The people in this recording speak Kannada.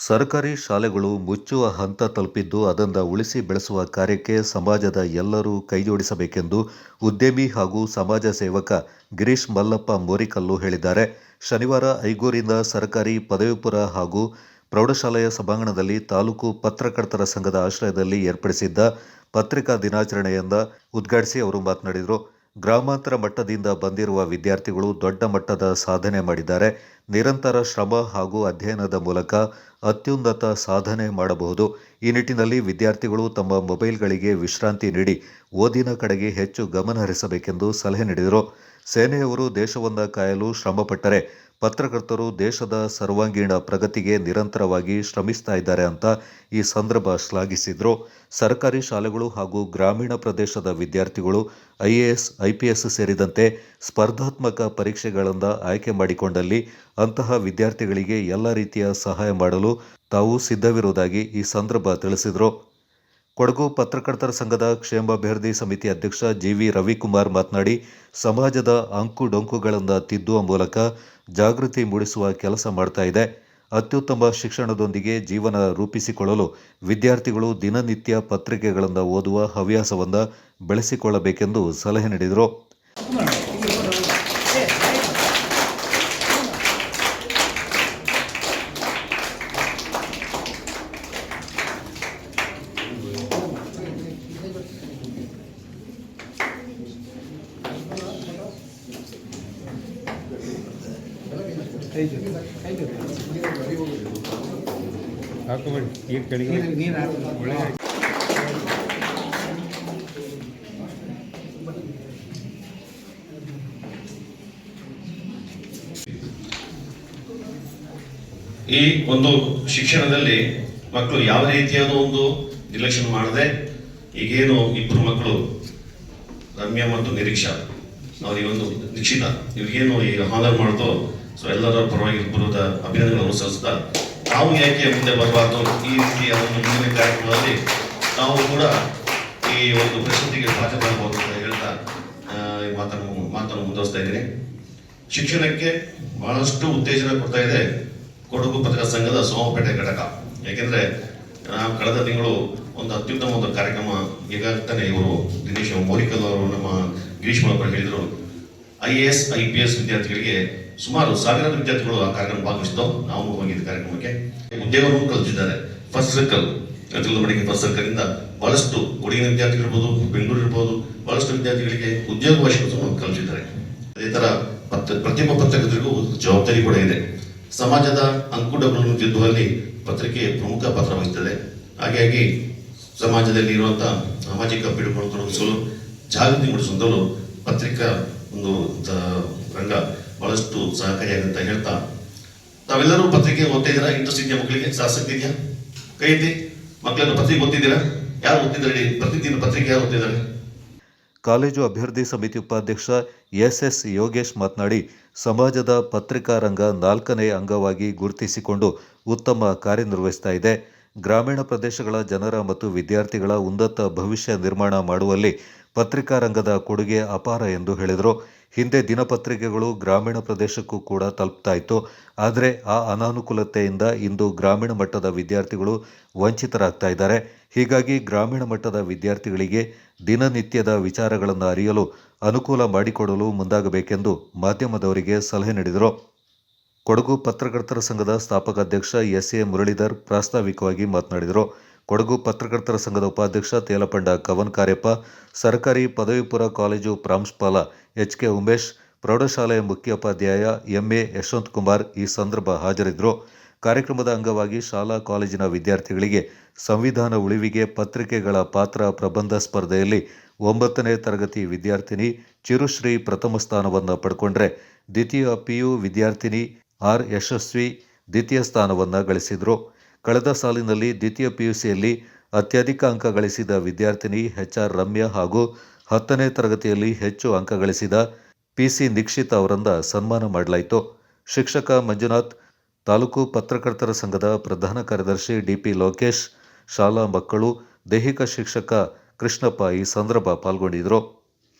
ಸರ್ಕಾರಿ ಶಾಲೆಗಳು ಮುಚ್ಚುವ ಹಂತ ತಲುಪಿದ್ದು ಅದನ್ನು ಉಳಿಸಿ ಬೆಳೆಸುವ ಕಾರ್ಯಕ್ಕೆ ಸಮಾಜದ ಎಲ್ಲರೂ ಕೈಜೋಡಿಸಬೇಕೆಂದು ಉದ್ಯಮಿ ಹಾಗೂ ಸಮಾಜ ಸೇವಕ ಗಿರೀಶ್ ಮಲ್ಲಪ್ಪ ಮೋರಿಕಲ್ಲು ಹೇಳಿದ್ದಾರೆ. ಶನಿವಾರ ಐಗೂರಿನ ಸರ್ಕಾರಿ ಪದವಿಪೂರ್ವ ಹಾಗೂ ಪ್ರೌಢಶಾಲೆಯ ಸಭಾಂಗಣದಲ್ಲಿ ತಾಲೂಕು ಪತ್ರಕರ್ತರ ಸಂಘದ ಆಶ್ರಯದಲ್ಲಿ ಏರ್ಪಡಿಸಿದ್ದ ಪತ್ರಿಕಾ ದಿನಾಚರಣೆಯನ್ನು ಉದ್ಘಾಟಿಸಿ ಅವರು ಮಾತನಾಡಿದರು. ಗ್ರಾಮಾಂತರ ಮಟ್ಟದಿಂದ ಬಂದಿರುವ ವಿದ್ಯಾರ್ಥಿಗಳು ದೊಡ್ಡ ಮಟ್ಟದ ಸಾಧನೆ ಮಾಡಿದ್ದಾರೆ. ನಿರಂತರ ಶ್ರಮ ಹಾಗೂ ಅಧ್ಯಯನದ ಮೂಲಕ ಅತ್ಯುನ್ನತ ಸಾಧನೆ ಮಾಡಬಹುದು. ಈ ನಿಟ್ಟಿನಲ್ಲಿ ವಿದ್ಯಾರ್ಥಿಗಳು ತಮ್ಮ ಮೊಬೈಲ್ಗಳಿಗೆ ವಿಶ್ರಾಂತಿ ನೀಡಿ ಓದಿನ ಕಡೆಗೆ ಹೆಚ್ಚು ಗಮನ ಹರಿಸಬೇಕೆಂದು ಸಲಹೆ ನೀಡಿದರು. ಸೇನೆಯವರು ದೇಶವನ್ನು ಕಾಯಲು ಶ್ರಮಪಟ್ಟರೆ ಪತ್ರಕರ್ತರು ದೇಶದ ಸರ್ವಾಂಗೀಣ ಪ್ರಗತಿಗೆ ನಿರಂತರವಾಗಿ ಶ್ರಮಿಸ್ತಾ ಇದ್ದಾರೆ ಅಂತ ಈ ಸಂದರ್ಭ ಶ್ಲಾಘಿಸಿದರು. ಸರ್ಕಾರಿ ಶಾಲೆಗಳು ಹಾಗೂ ಗ್ರಾಮೀಣ ಪ್ರದೇಶದ ವಿದ್ಯಾರ್ಥಿಗಳು IAS, IPS ಸೇರಿದಂತೆ ಸ್ಪರ್ಧಾತ್ಮಕ ಪರೀಕ್ಷೆಗಳಿಂದ ಆಯ್ಕೆ ಮಾಡಿಕೊಂಡಲ್ಲಿ ಅಂತಹ ವಿದ್ಯಾರ್ಥಿಗಳಿಗೆ ಎಲ್ಲ ರೀತಿಯ ಸಹಾಯ ಮಾಡಲು ತಾವು ಸಿದ್ಧವಿರುವುದಾಗಿ ಈ ಸಂದರ್ಭ ತಿಳಿಸಿದರು. ಕೊಡಗು ಪತ್ರಕರ್ತರ ಸಂಘದ ಕ್ಷೇಮಾಭಿವೃದ್ಧಿ ಸಮಿತಿ ಅಧ್ಯಕ್ಷ GV ರವಿಕುಮಾರ್ ಮಾತನಾಡಿ, ಸಮಾಜದ ಅಂಕು ಡೊಂಕುಗಳನ್ನು ತಿದ್ದುವ ಮೂಲಕ ಜಾಗೃತಿ ಮೂಡಿಸುವ ಕೆಲಸ ಮಾಡ್ತಾ ಇದೆ. ಅತ್ಯುತ್ತಮ ಶಿಕ್ಷಣದೊಂದಿಗೆ ಜೀವನ ರೂಪಿಸಿಕೊಳ್ಳಲು ವಿದ್ಯಾರ್ಥಿಗಳು ದಿನನಿತ್ಯ ಪತ್ರಿಕೆಗಳನ್ನು ಓದುವ ಹವ್ಯಾಸವನ್ನು ಬೆಳೆಸಿಕೊಳ್ಳಬೇಕೆಂದು ಸಲಹೆ ನೀಡಿದರು. ಈ ಒಂದು ಶಿಕ್ಷಣದಲ್ಲಿ ಮಕ್ಕಳು ಯಾವ ರೀತಿಯಾದ ಒಂದು ನಿರ್ಲಕ್ಷ್ಯ ಮಾಡದೆ, ಈಗೇನು ಇಬ್ಬರು ಮಕ್ಕಳು ರಮ್ಯಾ ಮತ್ತು ನಿರೀಕ್ಷಾ, ಅವರಿಗೊಂದು ನಿಶ್ಚಿತ ಇವ್ರಿಗೇನು ಈಗ ಹಾನರ್ ಮಾಡೋದು, ಸೊ ಎಲ್ಲರ ಪರವಾಗಿ ಬರೋದ ಅಭಿನಂದನೆಗಳನ್ನು ಸಲ್ಲಿಸ್ತಾ, ನಾವು ಯಾಕೆ ಮುಂದೆ ಬರಬಾರ್ದು, ಈ ರೀತಿಯ ಒಂದು ಮುಂದಿನ ಕಾರ್ಯಕ್ರಮದಲ್ಲಿ ನಾವು ಕೂಡ ಈ ಒಂದು ಪ್ರಶಸ್ತಿಗೆ ಭಾಜನರಾಗಬಹುದು ಅಂತ ಹೇಳ್ತಾ ಮಾತನ್ನು ಮುಂದುವರಿಸ್ತಾ ಇದ್ದೀನಿ. ಶಿಕ್ಷಣಕ್ಕೆ ಬಹಳಷ್ಟು ಉತ್ತೇಜನ ಕೊಡ್ತಾ ಇದೆ ಕೊಡಗು ಪತ್ರಕರ್ತರ ಸಂಘದ ಸೋಮಪೇಟೆ ಘಟಕ. ಯಾಕೆಂದ್ರೆ ನಾವು ಕಳೆದ ತಿಂಗಳು ಒಂದು ಅತ್ಯುತ್ತಮ ಒಂದು ಕಾರ್ಯಕ್ರಮ ಈಗಾಗಲೇ ಇವರು ದಿನೇಶ್ ಮೋರಿಕಲ್ ಅವರು ನಮ್ಮ ಗಿರೀಶ್ ಮಲ್ಲಪ್ಪ ಹೇಳಿದರು. IAS, IPS ವಿದ್ಯಾರ್ಥಿಗಳಿಗೆ ಸುಮಾರು ಸಾವಿರಾರು ವಿದ್ಯಾರ್ಥಿಗಳು ಆ ಕಾರ್ಯಕ್ರಮ ಭಾಗವಹಿಸಿದ್ದವು. ನಾವು ಹೋಗಿದ್ದ ಕಾರ್ಯಕ್ರಮಕ್ಕೆ ಉದ್ಯೋಗವನ್ನು ಕಲಿತಿದ್ದಾರೆ. ಫಸ್ಟ್ ಸರ್ಕಲ್ ಫಸ್ಟ್ ಸರ್ಕಲ್ ಇಂದ ಬಹಳಷ್ಟು ಕೊಡಗಿನ ವಿದ್ಯಾರ್ಥಿಗಳು ಇರ್ಬೋದು, ಬೆಂಗಳೂರು ಇರ್ಬೋದು, ಬಹಳಷ್ಟು ವಿದ್ಯಾರ್ಥಿಗಳಿಗೆ ಉದ್ಯೋಗ ಅವಕಾಶವನ್ನು ಕಲಿಸಿದ್ದಾರೆ. ಅದೇ ತರ ಪ್ರತಿಯೊಬ್ಬ ಪತ್ರಕರ್ತರಿಗೂ ಜವಾಬ್ದಾರಿ ಕೂಡ ಇದೆ. ಸಮಾಜದ ಅಂಕುಡೊಂಕುಗಳನ್ನು ತಿದ್ದುವಲ್ಲಿ ಪತ್ರಿಕೆ ಪ್ರಮುಖ ಪಾತ್ರ ವಹಿಸುತ್ತದೆ. ಹಾಗಾಗಿ ಸಮಾಜದಲ್ಲಿ ಇರುವಂತಹ ಸಾಮಾಜಿಕ ಪಿಡುಗುಗಳನ್ನು ತೊಡಗಿಸಲು, ಜಾಗೃತಿ ಮೂಡಿಸಲು ಪತ್ರಿಕಾ ಒಂದು ರಂಗ ಬಹಳಷ್ಟು ಸಹಕಾರಿಯಾಗಂತ ಹೇಳ್ತಾ, ತಾವೆಲ್ಲರೂ ಪತ್ರಿಕೆ ಓದ್ತಾ ಇದ್ದೀರಾ? ಇಂಟ್ರೆಸ್ಟ್ ಇದೆಯಾ? ಮಕ್ಕಳಿಗೆ ಆಸಕ್ತಿ ಇದೆಯಾ? ಕೈ ಎತ್ತಿ. ಮಕ್ಕಳನ್ನು ಪತ್ರಿಕೆ ಓದ್ತಿದ್ದೀರಾ? ಯಾರು ಓದ್ತಿದ್ದಾರೆ? ಪ್ರತಿದಿನ ಪತ್ರಿಕೆ ಯಾರು ಓದ್ತಿದ್ದಾರೆ? ಕಾಲೇಜು ಅಭಿವೃದ್ಧಿ ಸಮಿತಿ ಉಪಾಧ್ಯಕ್ಷ SS ಯೋಗೇಶ್ ಮಾತನಾಡಿ, ಸಮಾಜದ ಪತ್ರಿಕಾ ರಂಗ 4ನೇ ಅಂಗವಾಗಿ ಗುರುತಿಸಿಕೊಂಡು ಉತ್ತಮ ಕಾರ್ಯನಿರ್ವಹಿಸ್ತಾ ಇದೆ. ಗ್ರಾಮೀಣ ಪ್ರದೇಶಗಳ ಜನರ ಮತ್ತು ವಿದ್ಯಾರ್ಥಿಗಳ ಉನ್ನತ ಭವಿಷ್ಯ ನಿರ್ಮಾಣ ಮಾಡುವಲ್ಲಿ ಪತ್ರಿಕಾ ರಂಗದ ಕೊಡುಗೆ ಅಪಾರ ಎಂದು ಹೇಳಿದರು. ಹಿಂದೆ ದಿನಪತ್ರಿಕೆಗಳು ಗ್ರಾಮೀಣ ಪ್ರದೇಶಕ್ಕೂ ಕೂಡ ತಲುಪ್ತಾ ಇತ್ತು. ಆದರೆ ಆ ಅನಾನುಕೂಲತೆಯಿಂದ ಇಂದು ಗ್ರಾಮೀಣ ಮಟ್ಟದ ವಿದ್ಯಾರ್ಥಿಗಳು ವಂಚಿತರಾಗ್ತಾ ಇದ್ದಾರೆ. ಹೀಗಾಗಿ ಗ್ರಾಮೀಣ ಮಟ್ಟದ ವಿದ್ಯಾರ್ಥಿಗಳಿಗೆ ದಿನನಿತ್ಯದ ವಿಚಾರಗಳನ್ನು ಅರಿಯಲು ಅನುಕೂಲ ಮಾಡಿಕೊಡಲು ಮುಂದಾಗಬೇಕೆಂದು ಮಾಧ್ಯಮದವರಿಗೆ ಸಲಹೆ ನೀಡಿದರು. ಕೊಡಗು ಪತ್ರಕರ್ತರ ಸಂಘದ ಸ್ಥಾಪಕ ಅಧ್ಯಕ್ಷ SA ಮುರಳೀಧರ್ ಪ್ರಾಸ್ತಾವಿಕವಾಗಿ ಮಾತನಾಡಿದರು. ಕೊಡಗು ಪತ್ರಕರ್ತರ ಸಂಘದ ಉಪಾಧ್ಯಕ್ಷ ತೇಲಪಂಡ ಕವನ್ ಕಾರ್ಯಪ್ಪ, ಸರ್ಕಾರಿ ಪದವಿಪೂರ್ವ ಕಾಲೇಜು ಪ್ರಾಂಶುಪಾಲ HK ಉಮೇಶ್, ಪ್ರೌಢಶಾಲೆಯ ಮುಖ್ಯೋಪಾಧ್ಯಾಯ MA ಯಶವಂತ್ ಕುಮಾರ್ ಈ ಸಂದರ್ಭ ಹಾಜರಿದ್ದರು. ಕಾರ್ಯಕ್ರಮದ ಅಂಗವಾಗಿ ಶಾಲಾ ಕಾಲೇಜಿನ ವಿದ್ಯಾರ್ಥಿಗಳಿಗೆ ಸಂವಿಧಾನ ಉಳಿವಿಗೆ ಪತ್ರಿಕೆಗಳ ಪಾತ್ರ ಪ್ರಬಂಧ ಸ್ಪರ್ಧೆಯಲ್ಲಿ 9ನೇ ತರಗತಿ ವಿದ್ಯಾರ್ಥಿನಿ ಚಿರುಶ್ರೀ ಪ್ರಥಮ ಸ್ಥಾನವನ್ನು ಪಡ್ಕೊಂಡ್ರೆ, ದ್ವಿತೀಯ PU ವಿದ್ಯಾರ್ಥಿನಿ R ಯಶಸ್ವಿ ದ್ವಿತೀಯ ಸ್ಥಾನವನ್ನು ಗಳಿಸಿದರು. ಕಳೆದ ಸಾಲಿನಲ್ಲಿ ದ್ವಿತೀಯ PUCಯಲ್ಲಿ ಅತ್ಯಧಿಕ ಅಂಕ ಗಳಿಸಿದ ವಿದ್ಯಾರ್ಥಿನಿ HR ರಮ್ಯಾ ಹಾಗೂ 10ನೇ ತರಗತಿಯಲ್ಲಿ ಹೆಚ್ಚು ಅಂಕ ಗಳಿಸಿದ PC ನಿಕ್ಷಿತ್ ಅವರನ್ನು ಸನ್ಮಾನ ಮಾಡಲಾಯಿತು. ಶಿಕ್ಷಕ ಮಂಜುನಾಥ್, ತಾಲೂಕು ಪತ್ರಕರ್ತರ ಸಂಘದ ಪ್ರಧಾನ ಕಾರ್ಯದರ್ಶಿ DP ಲೋಕೇಶ್, ಶಾಲಾ ಮಕ್ಕಳು, ದೈಹಿಕ ಶಿಕ್ಷಕ ಕೃಷ್ಣಪ್ಪ ಈ ಸಂದರ್ಭ ಪಾಲ್ಗೊಂಡಿದ್ದರು.